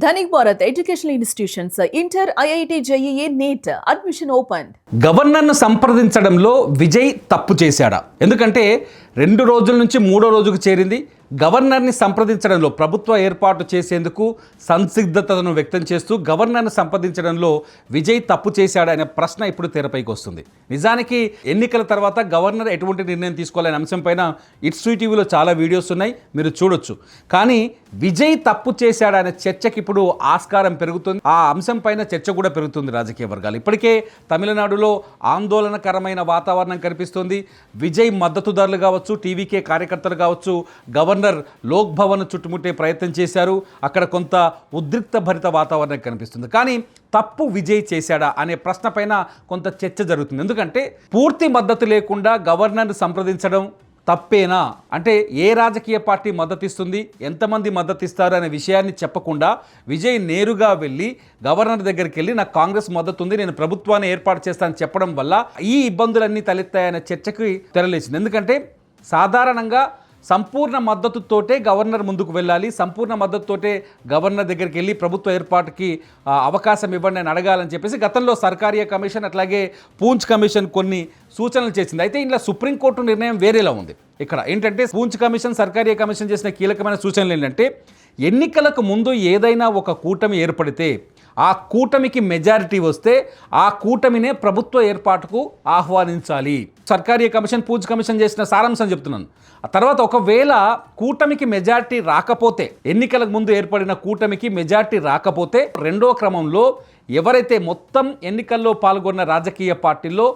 Dhanik Bharat educational institutions inter IIT JEE NEET admission open. గవర్నర్ను సంప్రదించడంలో విజయ్ తప్పు చేశాడా? ఎందుకంటే 2 రోజుల నుంచి 3వ రోజుకు చేరింది. గవర్నర్ని సంప్రదించడంలో ప్రభుత్వ ఏర్పాటు చేసేందుకు సంసిద్ధతను వ్యక్తం చేస్తూ గవర్నర్ను సంప్రదించడంలో విజయ్ తప్పు చేశాడనే ప్రశ్న ఇప్పుడు తెరపైకి వస్తుంది. నిజానికి ఎన్నికల తర్వాత గవర్నర్ ఎటువంటి నిర్ణయం తీసుకోవాలనే అంశంపైన ఇట్స్ టీవీలో చాలా వీడియోస్ ఉన్నాయి, మీరు చూడొచ్చు. కానీ విజయ్ తప్పు చేశాడనే చర్చకి ఇప్పుడు ఆస్కారం పెరుగుతుంది. ఆ అంశం పైన చర్చ కూడా పెరుగుతుంది రాజకీయ వర్గాలు. ఇప్పటికే తమిళనాడులో ఆందోళనకరమైన వాతావరణం కనిపిస్తుంది. విజయ్ మద్దతుదారులు కావచ్చు, టీవీకే కార్యకర్తలు కావచ్చు, గవర్నర్ లోక్ భవన్ చుట్టుముట్టే ప్రయత్నం చేశారు. అక్కడ కొంత ఉద్రిక్త భరిత వాతావరణం కనిపిస్తుంది. కానీ తప్పు విజయ్ చేశాడా అనే ప్రశ్న పైన కొంత చర్చ జరుగుతుంది. ఎందుకంటే పూర్తి మద్దతు లేకుండా గవర్నర్ను సంప్రదించడం తప్పేనా? అంటే ఏ రాజకీయ పార్టీ మద్దతిస్తుంది, ఎంతమంది మద్దతిస్తారు అనే విషయాన్ని చెప్పకుండా విజయ్ నేరుగా వెళ్ళి గవర్నర్ దగ్గరికి వెళ్ళి నాకు కాంగ్రెస్ మద్దతు ఉంది, నేను ప్రభుత్వాన్ని ఏర్పాటు చేస్తానని చెప్పడం వల్ల ఈ ఇబ్బందులన్నీ తలెత్తాయనే చర్చకు తెరలేచింది. ఎందుకంటే సాధారణంగా సంపూర్ణ మద్దతుతోటే గవర్నర్ ముందుకు వెళ్ళాలి, సంపూర్ణ మద్దతుతోటే గవర్నర్ దగ్గరికి వెళ్ళి ప్రభుత్వ ఏర్పాటుకి అవకాశం ఇవ్వండి అని అడగాలని చెప్పేసి గతంలో సర్కారియా కమిషన్ అట్లాగే పూంచ్ కమిషన్ కొన్ని సూచనలు చేసింది. అయితే ఇలా సుప్రీంకోర్టు నిర్ణయం వేరేలా ఉంది. ఇక్కడ ఏంటంటే పూంచ్ కమిషన్, సర్కారియా కమిషన్ చేసిన కీలకమైన సూచనలు ఏంటంటే ఎన్నికలకు ముందు ఏదైనా ఒక కూటమి ఏర్పడితే ఆ కూటమికి మెజారిటీ వస్తే ఆ కూటమినే ప్రభుత్వ ఏర్పాటుకు ఆహ్వానించాలి. సర్కారీ కమిషన్, పూంచ్ కమిషన్ చేసిన సారాంశం చెప్తున్నాను. ఆ తర్వాత ఒకవేళ కూటమికి మెజారిటీ రాకపోతే, ఎన్నికలకు ముందు ఏర్పడిన కూటమికి మెజారిటీ రాకపోతే రెండో క్రమంలో ఎవరైతే మొత్తం ఎన్నికల్లో పాల్గొన్న రాజకీయ పార్టీల్లో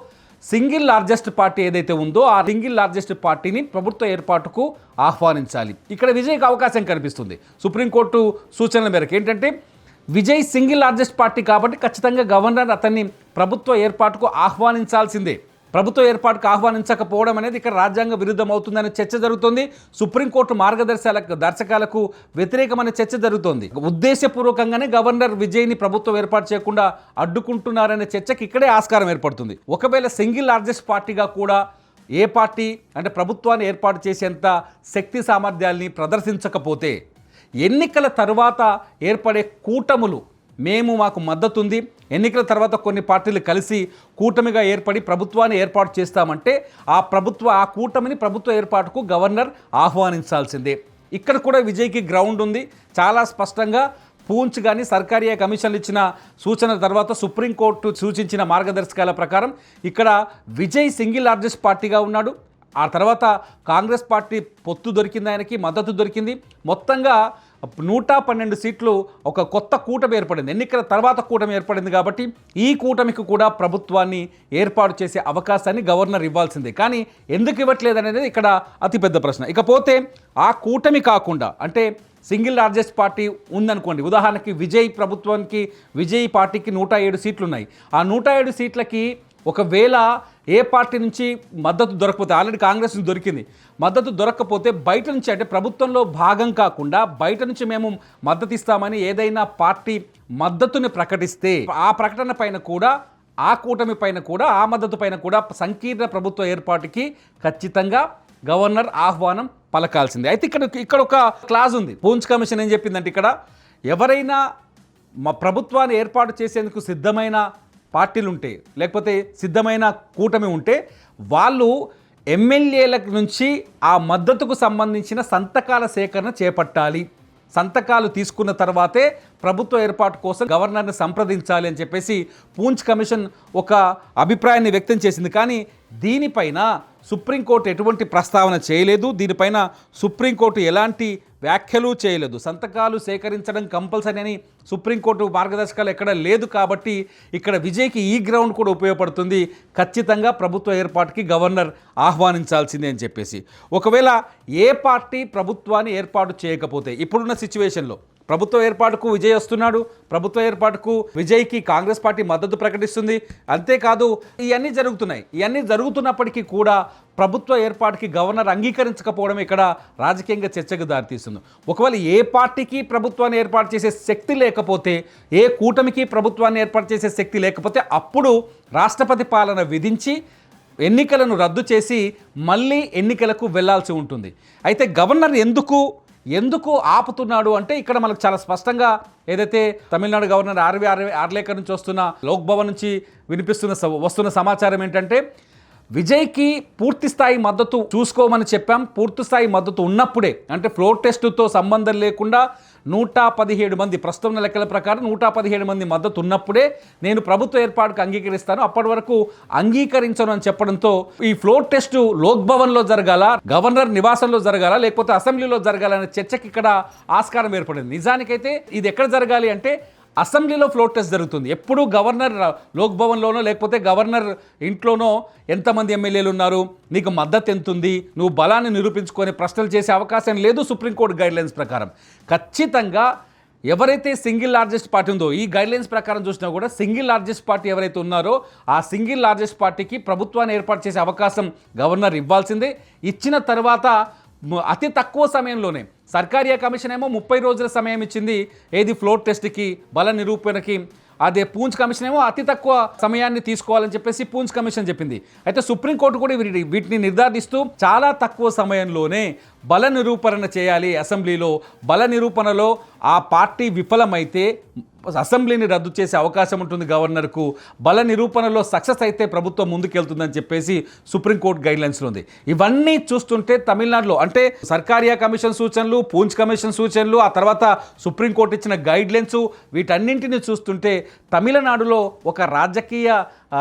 సింగిల్ లార్జెస్ట్ పార్టీ ఏదైతే ఉందో ఆ సింగిల్ లార్జెస్ట్ పార్టీని ప్రభుత్వ ఏర్పాటుకు ఆహ్వానించాలి. ఇక్కడ విజయ్కి అవకాశం కనిపిస్తుంది. సుప్రీంకోర్టు సూచనల మేరకు ఏంటంటే విజయ్ సింగిల్ లార్జెస్ట్ పార్టీ కాబట్టి ఖచ్చితంగా గవర్నర్ అతన్ని ప్రభుత్వ ఏర్పాటుకు ఆహ్వానించాల్సిందే. ప్రభుత్వ ఏర్పాటుకు ఆహ్వానించకపోవడం అనేది ఇక్కడ రాజ్యాంగ విరుద్ధం అవుతుందనే చర్చ జరుగుతుంది. సుప్రీంకోర్టు దర్శకాలకు వ్యతిరేకమైన చర్చ జరుగుతోంది. ఉద్దేశపూర్వకంగానే గవర్నర్ విజయ్ని ప్రభుత్వం ఏర్పాటు చేయకుండా అడ్డుకుంటున్నారనే చర్చకి ఇక్కడే ఆస్కారం ఏర్పడుతుంది. ఒకవేళ సింగిల్ లార్జెస్ట్ పార్టీగా కూడా ఏ పార్టీ అంటే ప్రభుత్వాన్ని ఏర్పాటు చేసేంత శక్తి సామర్థ్యాల్ని ప్రదర్శించకపోతే ఎన్నికల తర్వాత ఏర్పడే కూటములు మాకు మద్దతు ఉంది, ఎన్నికల తర్వాత కొన్ని పార్టీలు కలిసి కూటమిగా ఏర్పడి ప్రభుత్వాన్ని ఏర్పాటు చేస్తామంటే ఆ కూటమిని ప్రభుత్వ ఏర్పాటుకు గవర్నర్ ఆహ్వానించాల్సిందే. ఇక్కడ కూడా విజయ్కి గ్రౌండ్ ఉంది. చాలా స్పష్టంగా పూంచ్ కానీ సర్కారీ కమిషన్లు ఇచ్చిన సూచన తర్వాత సుప్రీంకోర్టు సూచించిన మార్గదర్శకాల ప్రకారం ఇక్కడ విజయ్ సింగిల్ లార్జెస్ట్ పార్టీగా ఉన్నాడు. ఆ తర్వాత కాంగ్రెస్ పార్టీ పొత్తు దొరికింది, ఆయనకి మద్దతు దొరికింది. మొత్తంగా 112 సీట్లు ఒక కొత్త కూటమి ఏర్పడింది. ఎన్నికల తర్వాత కూటమి ఏర్పడింది కాబట్టి ఈ కూటమికి కూడా ప్రభుత్వాన్ని ఏర్పాటు చేసే అవకాశాన్ని గవర్నర్ ఇవ్వాల్సిందే. కానీ ఎందుకు ఇవ్వట్లేదు అనేది ఇక్కడ అతిపెద్ద ప్రశ్న. ఇకపోతే ఆ కూటమి కాకుండా అంటే సింగిల్ లార్జెస్ట్ పార్టీ ఉందనుకోండి, ఉదాహరణకి విజయ్ పార్టీకి 107 సీట్లు ఉన్నాయి. ఆ 107 సీట్లకి ఒకవేళ ఏ పార్టీ నుంచి మద్దతు దొరకకపోతే, ఆల్రెడీ కాంగ్రెస్ నుంచి దొరికింది, మద్దతు దొరకకపోతే బయట నుంచి అంటే ప్రభుత్వంలో భాగం కాకుండా బయట నుంచి మేము మద్దతు ఇస్తామని ఏదైనా పార్టీ మద్దతుని ప్రకటిస్తే ఆ ప్రకటన పైన కూడా ఆ కూటమి పైన కూడా ఆ మద్దతు పైన కూడా సంకీర్ణ ప్రభుత్వ ఏర్పాటుకి ఖచ్చితంగా గవర్నర్ ఆహ్వానం పలకాల్సిందే. అయితే ఇక్కడ ఒక క్లాజ్ ఉంది. పూంచ్ కమిషన్ ఏం చెప్పిందంటే ఇక్కడ ఎవరైనా మా ప్రభుత్వాన్ని ఏర్పాటు చేసేందుకు సిద్ధమైన పార్టీలు ఉంటే లేకపోతే సిద్ధమైన కూటమి ఉంటే వాళ్ళు ఎమ్మెల్యేల నుంచి ఆ మద్దతుకు సంబంధించిన సంతకాల సేకరణ చేపట్టాలి. సంతకాలు తీసుకున్న తర్వాతే ప్రభుత్వ ఏర్పాటు కోసం గవర్నర్ని సంప్రదించాలి అని చెప్పేసి పూంచ్ కమిషన్ ఒక అభిప్రాయాన్ని వ్యక్తం చేసింది. కానీ దీనిపైన సుప్రీంకోర్టు ఎటువంటి ప్రస్తావన చేయలేదు. దీనిపైన సుప్రీంకోర్టు ఎలాంటి వ్యాఖ్యలు చేయలేదు. సంతకాలు సేకరించడం కంపల్సరీ అని సుప్రీంకోర్టు మార్గదర్శకాలు ఎక్కడ లేదు. కాబట్టి ఇక్కడ విజయ్కి ఈ గ్రౌండ్ కూడా ఉపయోగపడుతుంది. ఖచ్చితంగా ప్రభుత్వ ఏర్పాటుకి గవర్నర్ ఆహ్వానించాల్సిందే అని చెప్పేసి. ఒకవేళ ఏ పార్టీ ప్రభుత్వాన్ని ఏర్పాటు చేయకపోతే ఇప్పుడున్న సిచ్యువేషన్లో ప్రభుత్వ ఏర్పాటుకు విజయ్ వస్తున్నాడు, ప్రభుత్వ ఏర్పాటుకు విజయ్కి కాంగ్రెస్ పార్టీ మద్దతు ప్రకటిస్తుంది. అంతేకాదు ఇవన్నీ జరుగుతున్నాయి. ఇవన్నీ జరుగుతున్నప్పటికీ కూడా ప్రభుత్వ ఏర్పాటుకి గవర్నర్ అంగీకరించకపోవడం ఇక్కడ రాజకీయంగా చర్చకు దారితీస్తుంది. ఒకవేళ ఏ పార్టీకి ప్రభుత్వాన్ని ఏర్పాటు చేసే శక్తి లేకపోతే, ఏ కూటమికి ప్రభుత్వాన్ని ఏర్పాటు చేసే శక్తి లేకపోతే అప్పుడు రాష్ట్రపతి పాలన విధించి ఎన్నికలను రద్దు చేసి మళ్ళీ ఎన్నికలకు వెళ్లాల్సి ఉంటుంది. అయితే గవర్నర్ ఎందుకు ఎందుకు ఆపుతున్నాడు అంటే ఇక్కడ మనకు చాలా స్పష్టంగా ఏదైతే తమిళనాడు గవర్నర్ ఆర్లేకర్ నుంచి వస్తున్న లోక్ భవన్ నుంచి వస్తున్న సమాచారం ఏంటంటే విజయ్కి పూర్తి స్థాయి మద్దతు చూసుకోమని చెప్పాం. పూర్తి స్థాయి మద్దతు ఉన్నప్పుడే అంటే ఫ్లోర్ టెస్టుతో సంబంధం లేకుండా 117 మంది ప్రస్తుతం లెక్కల ప్రకారం 117 మంది మద్దతు ఉన్నప్పుడే నేను ప్రభుత్వ ఏర్పాటుకు అంగీకరిస్తాను, అప్పటి వరకు అంగీకరించను అని చెప్పడంతో ఈ ఫ్లోర్ టెస్టు లోక్ భవన్లో జరగాల, గవర్నర్ నివాసంలో జరగాల, లేకపోతే అసెంబ్లీలో జరగాలనే చర్చకి ఇక్కడ ఆస్కారం ఏర్పడింది. నిజానికైతే ఇది ఎక్కడ జరగాలి అంటే అసెంబ్లీలో ఫ్లోర్ టెస్ట్ జరుగుతుంది. ఎప్పుడు గవర్నర్ లోక్ భవన్లోనో లేకపోతే గవర్నర్ ఇంట్లోనో ఎంతమంది ఎమ్మెల్యేలు ఉన్నారు, నీకు మద్దతు ఎంతుంది, నువ్వు బలాన్ని నిరూపించుకొని ప్రశ్నలు చేసే అవకాశం లేదు. సుప్రీంకోర్టు గైడ్లైన్స్ ప్రకారం ఖచ్చితంగా ఎవరైతే సింగిల్ లార్జెస్ట్ పార్టీ ఉందో, ఈ గైడ్లైన్స్ ప్రకారం చూసినా కూడా సింగిల్ లార్జెస్ట్ పార్టీ ఎవరైతే ఉన్నారో ఆ సింగిల్ లార్జెస్ట్ పార్టీకి ప్రభుత్వాన్ని ఏర్పాటు చేసే అవకాశం గవర్నర్ ఇవ్వాల్సిందే. ఇచ్చిన తర్వాత అతి తక్కువ సమయంలోనే సర్కారియా కమిషన్ ఏమో 30 రోజుల సమయం ఇచ్చింది ఏది ఫ్లోర్ టెస్ట్కి, బల నిరూపణకి. అదే పూంచ్ కమిషన్ ఏమో అతి తక్కువ సమయాన్ని తీసుకోవాలని చెప్పేసి పూంచ్ కమిషన్ చెప్పింది. అయితే సుప్రీంకోర్టు కూడా వీటిని నిర్ధారిస్తూ చాలా తక్కువ సమయంలోనే బల నిరూపణ చేయాలి. అసెంబ్లీలో బల నిరూపణలో ఆ పార్టీ విఫలమైతే అసెంబ్లీని రద్దు చేసే అవకాశం ఉంటుంది గవర్నర్కు. బల నిరూపణలో సక్సెస్ అయితే ప్రభుత్వం ముందుకెళ్తుందని చెప్పేసి సుప్రీంకోర్టు గైడ్లైన్స్లో ఉంది. ఇవన్నీ చూస్తుంటే తమిళనాడులో అంటే సర్కారియా కమిషన్ సూచనలు, పూంచ్ కమిషన్ సూచనలు, ఆ తర్వాత సుప్రీంకోర్టు ఇచ్చిన గైడ్లైన్స్, వీటన్నింటినీ చూస్తుంటే తమిళనాడులో ఒక రాజకీయ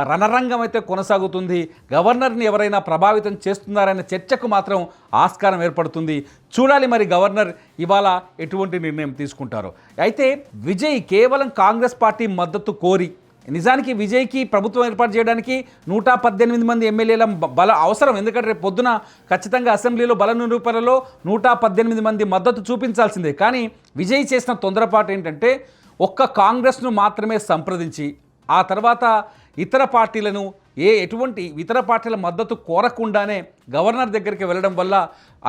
రణరంగం అయితే కొనసాగుతుంది. గవర్నర్ని ఎవరైనా ప్రభావితం చేస్తున్నారనే చర్చకు మాత్రం ఆస్కారం ఏర్పడుతుంది. చూడాలి మరి గవర్నర్ ఇవాళ ఎటువంటి నిర్ణయం తీసుకుంటారో. అయితే విజయ్ కేవలం కాంగ్రెస్ పార్టీ మద్దతు కోరి, నిజానికి విజయ్కి ప్రభుత్వం ఏర్పాటు చేయడానికి 118 మంది ఎమ్మెల్యేల బల అవసరం. ఎందుకంటే రేపు పొద్దున ఖచ్చితంగా అసెంబ్లీలో బల నిరూపణలో 118 మంది మద్దతు చూపించాల్సిందే. కానీ విజయ్ చేసిన తొందరపాటు ఏంటంటే ఒక్క కాంగ్రెస్ను మాత్రమే సంప్రదించి ఆ తర్వాత ఇతర పార్టీలను ఎటువంటి ఇతర పార్టీల మద్దతు కోరకుండానే గవర్నర్ దగ్గరికి వెళ్ళడం వల్ల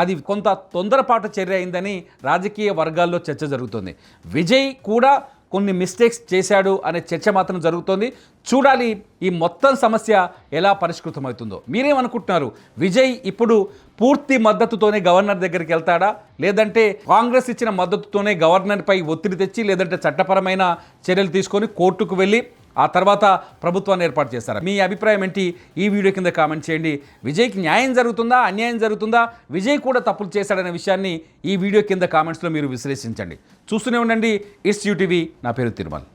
అది కొంత తొందరపాటు చర్య అయిందని రాజకీయ వర్గాల్లో చర్చ జరుగుతుంది. విజయ్ కూడా కొన్ని మిస్టేక్స్ చేశాడు అనే చర్చ మాత్రం జరుగుతోంది. చూడాలి ఈ మొత్తం సమస్య ఎలా పరిష్కృతమవుతుందో. మీరేమనుకుంటున్నారు? విజయ్ ఇప్పుడు పూర్తి మద్దతుతోనే గవర్నర్ దగ్గరికి వెళ్తాడా, లేదంటే కాంగ్రెస్ ఇచ్చిన మద్దతుతోనే గవర్నర్పై ఒత్తిడి తెచ్చి లేదంటే చట్టపరమైన చర్యలు తీసుకొని కోర్టుకు వెళ్ళి ఆ తర్వాత ప్రభుత్వాన్ని ఏర్పాటు చేస్తారా? మీ అభిప్రాయం ఏంటి? ఈ వీడియో కింద కామెంట్ చేయండి. విజయ్కి న్యాయం జరుగుతుందా, అన్యాయం జరుగుతుందా, విజయ్ కూడా తప్పులు చేశాడనే విషయాన్ని ఈ వీడియో కింద కామెంట్స్లో మీరు విశ్లేషించండి. చూస్తూనే ఉండండి ఇట్స్ యూటీవీ. నా పేరు తిరుమల్.